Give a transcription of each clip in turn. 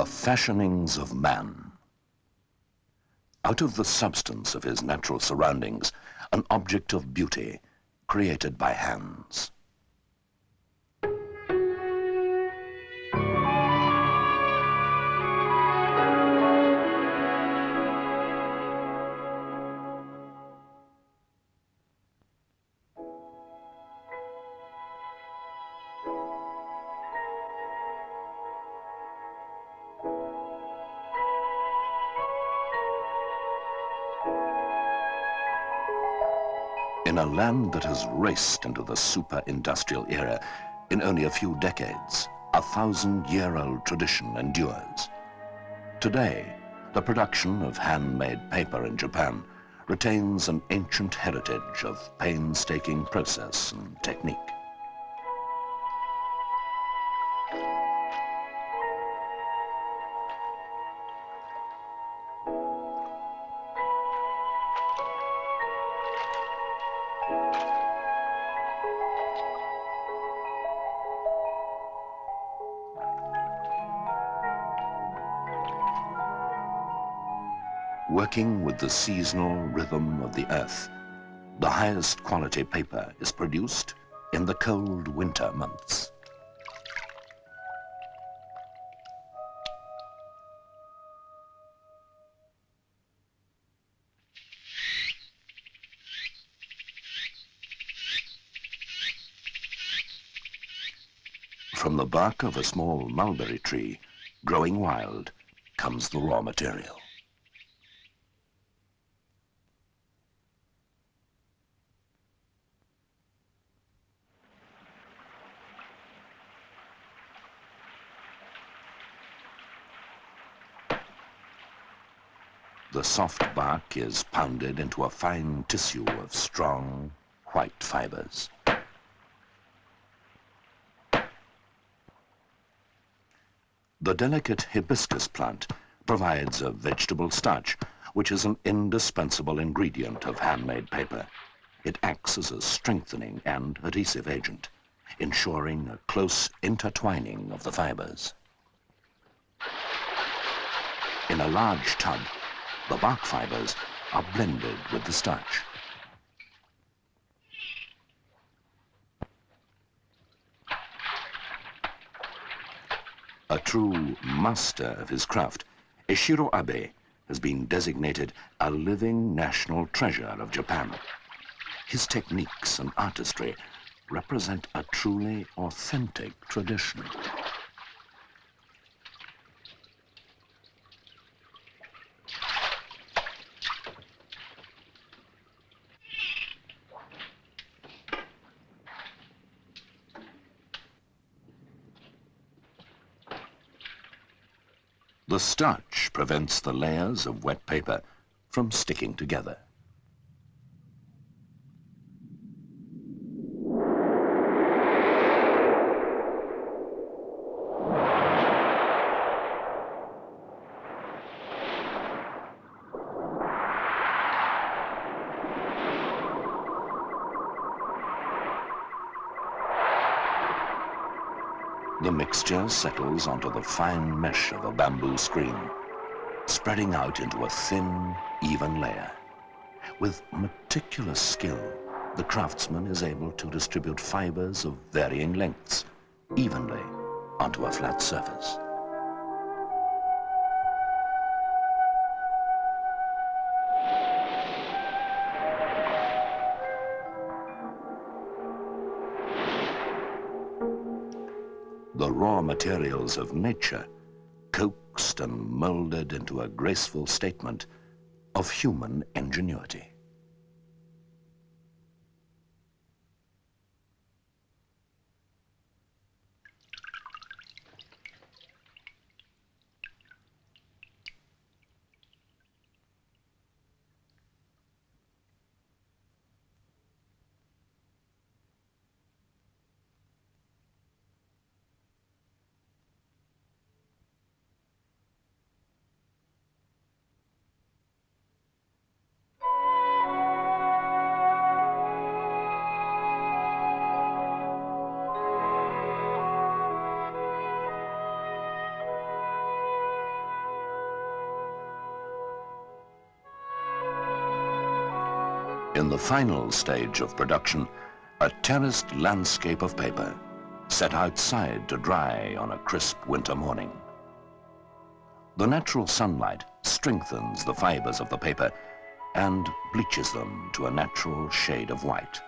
fashionings of man. Out of the substance of his natural surroundings, an object of beauty created by hands. In a land that has raced into the super-industrial era, in only a few decades, a 1,000-year-old tradition endures. Today, the production of handmade paper in Japan retains an ancient heritage of painstaking process and technique. Working with the seasonal rhythm of the earth, the highest quality paper is produced in the cold winter months. From the bark of a small mulberry tree, growing wild, comes the raw material. The soft bark is pounded into a fine tissue of strong, white fibers. The delicate hibiscus plant provides a vegetable starch, which is an indispensable ingredient of handmade paper. It acts as a strengthening and adhesive agent, ensuring a close intertwining of the fibers. In a large tub, the bark fibers are blended with the starch. A true master of his craft, Eiichiro Abe has been designated a living national treasure of Japan. His techniques and artistry represent a truly authentic tradition. The starch prevents the layers of wet paper from sticking together. The mixture settles onto the fine mesh of a bamboo screen, spreading out into a thin, even layer. With meticulous skill, the craftsman is able to distribute fibers of varying lengths evenly onto a flat surface. The raw materials of nature, coaxed and molded into a graceful statement of human ingenuity. In the final stage of production, a terraced landscape of paper set outside to dry on a crisp winter morning. The natural sunlight strengthens the fibers of the paper and bleaches them to a natural shade of white.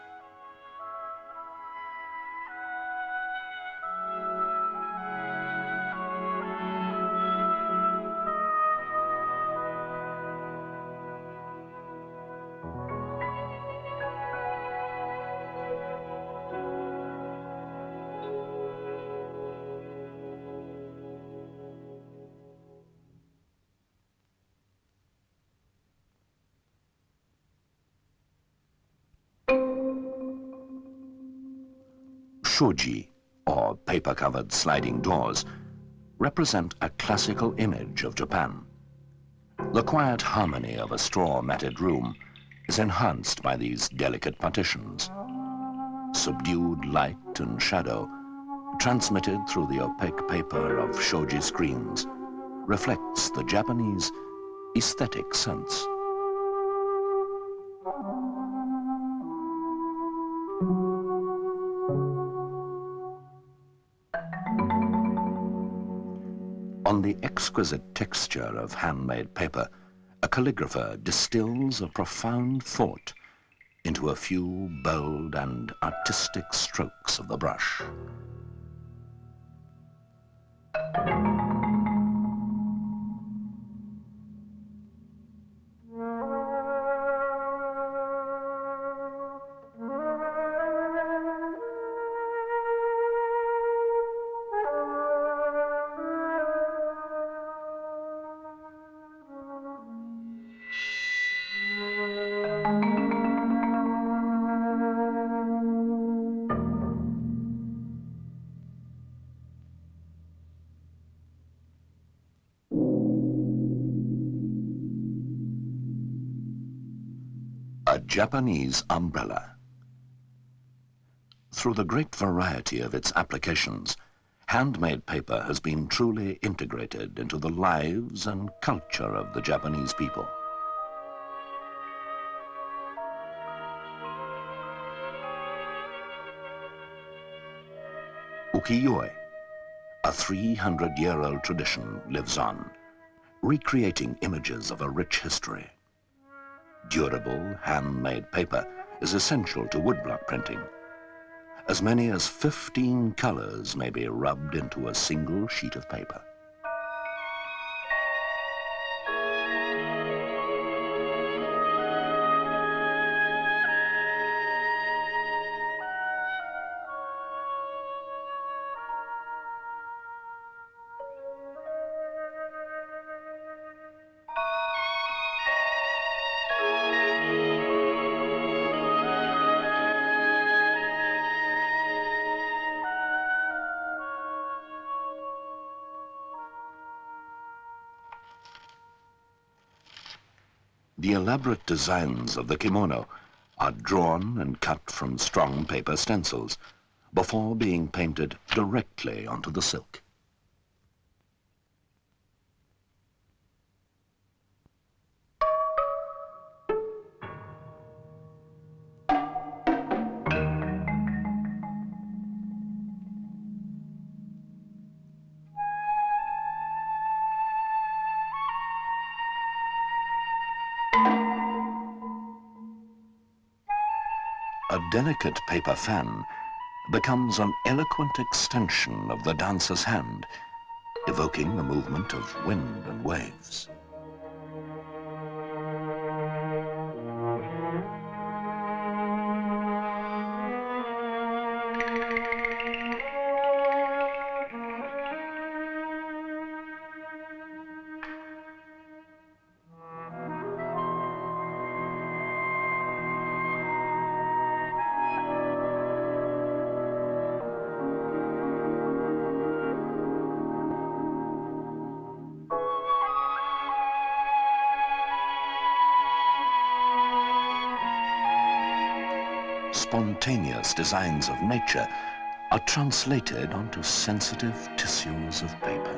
Shoji, or paper-covered sliding doors, represent a classical image of Japan. The quiet harmony of a straw-matted room is enhanced by these delicate partitions. Subdued light and shadow, transmitted through the opaque paper of shoji screens, reflects the Japanese aesthetic sense. On the exquisite texture of handmade paper, a calligrapher distills a profound thought into a few bold and artistic strokes of the brush. A Japanese umbrella. Through the great variety of its applications, handmade paper has been truly integrated into the lives and culture of the Japanese people. Ukiyo-e, a 300-year-old tradition, lives on, recreating images of a rich history. Durable, handmade paper is essential to woodblock printing. As many as 15 colors may be rubbed into a single sheet of paper. The elaborate designs of the kimono are drawn and cut from strong paper stencils before being painted directly onto the silk. A delicate paper fan becomes an eloquent extension of the dancer's hand, evoking the movement of wind and waves. Spontaneous designs of nature are translated onto sensitive tissues of paper.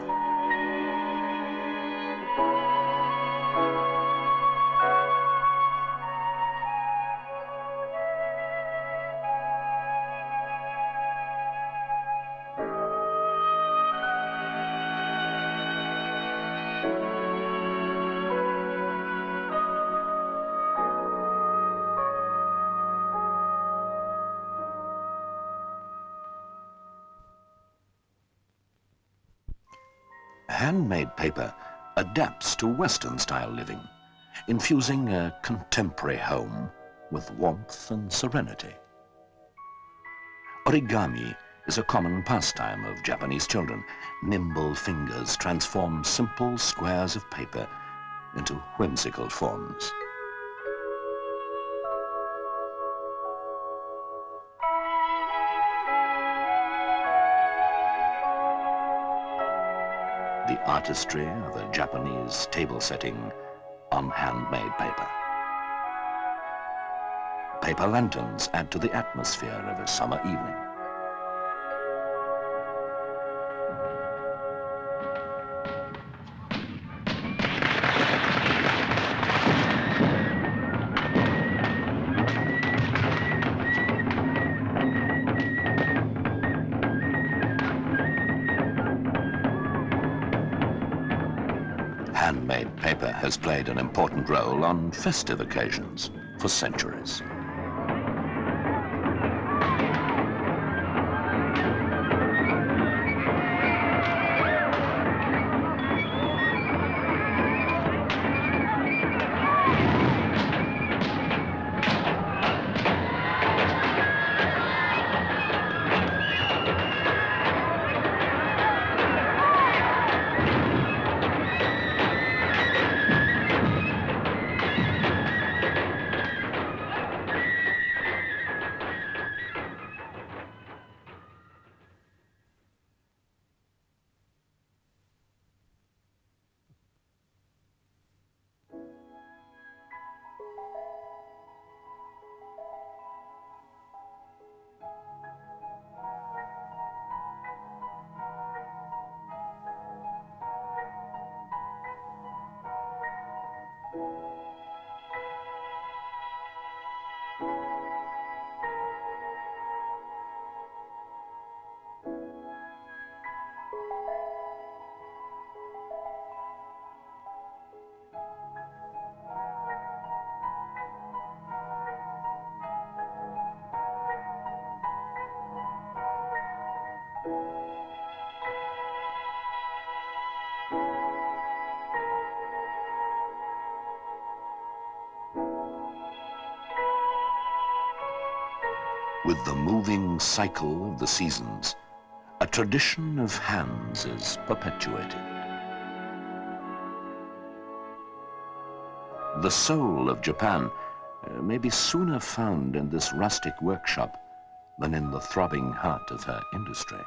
Handmade paper adapts to Western-style living, infusing a contemporary home with warmth and serenity. Origami is a common pastime of Japanese children. Nimble fingers transform simple squares of paper into whimsical forms. The artistry of a Japanese table setting on handmade paper. Paper lanterns add to the atmosphere of a summer evening. Handmade paper has played an important role on festive occasions for centuries. With the moving cycle of the seasons, a tradition of hands is perpetuated. The soul of Japan may be sooner found in this rustic workshop than in the throbbing heart of her industry.